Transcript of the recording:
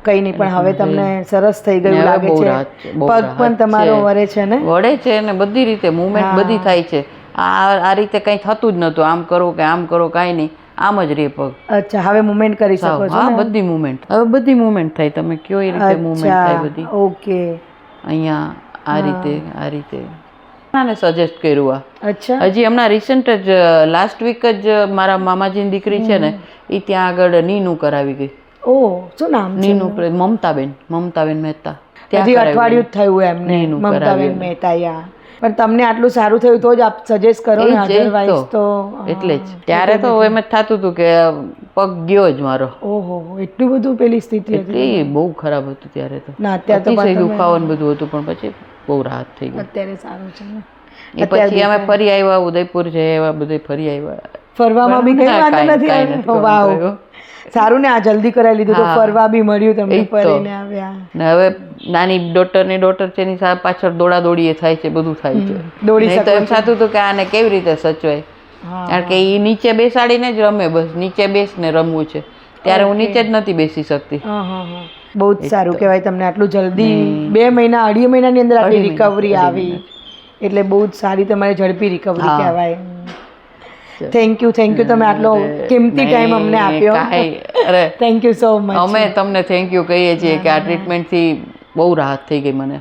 કઈ નહીં, પણ હવે તમને સરસ થઈ ગયું લાગે છે, પગ પણ તમારો વળે છે ને? વળે છે ને બધી રીતે મૂવમેન્ટ બધી થાય છે. આ રીતે કંઈ થતું જ નહોતું, આમ કરો કે આમ કરો કાંઈ નહીં, આમ જ રે પગ. અચ્છા, હવે મૂવમેન્ટ કરી શકો છો? હા, બધી મૂવમેન્ટ, હવે બધી મૂવમેન્ટ થાય, તમે કયો એ રીતે મૂવમેન્ટ થાય બધી. ઓકે. અહીંયા આ રીતે મને સજેસ્ટ કર્યું આ. અચ્છા. હજી હમણાં રિસન્ટ જ લાસ્ટ વીક જ મારા મામાજીની દીકરી છે ને એ ત્યાં આગળ નીનું કરાવી ગઈ. ઓહ, શું નામ છે? નીનું, મમતાબેન મહેતા. હજી અઠવાડિયું જ થયું એમને, મમતાબેન મહેતા. યા પણ તમને આટલું સારું થયું તો જ આપ સજેસ્ટ કરો ને, અધરવાઇઝ તો એટલે જ ત્યારે તો એમ જ થતું હતું કે પગ ગયો જ મારો. ઓહો, એટલું બધું પેલી સ્થિતિ હતી? બહુ ખરાબ હતું ત્યારે તો. ના, અત્યારે તો દુખાવાનું બધું હતું, પણ પછી બહુ રાહત થઈ ગઈ. અત્યારે સારું છે ને? એ પછી અમે ફરી આવ્યા, ઉદયપુર જઈ આવ્યા, બધે ફરી આવ્યા. ફરવામાં બી કઈ વાંધો નથી? વાવ, સારું ને, આ જલ્દી કરાવી લીધું તો ફરવા બી મળ્યું, તમને ફરીને આવ્યા. ને હવે નાની ડોટર છે એની પાછળ દોડા દોડી થાય છે, બધું થાય છે. દોડી તો એમ થતું હતું કે આને કેવી રીતે સચવાય, કારણ કે એ નીચે બેસાડીને જ રમે, બસ નીચે બેસને રમવું છે. ત્યારે હું નીચે જ નથી બેસી શકતી. બહુ જ સારું કહેવાય તમને આટલું જલ્દી 2 મહિના 2.5 મહિનાની અંદર આટલી રિકવરી આવી, એટલે બહુ જ સારી તમારી ઝડપી રિકવરી કહેવાય. થેન્ક યુ તમે આટલો કિંમતી ટાઈમ અમને આપ્યો. Thank you so much. અમે તમને થેન્ક યુ કહીએ છીએ કે આ ટ્રીટમેન્ટથી બહુ રાહત થઈ ગઈ મને.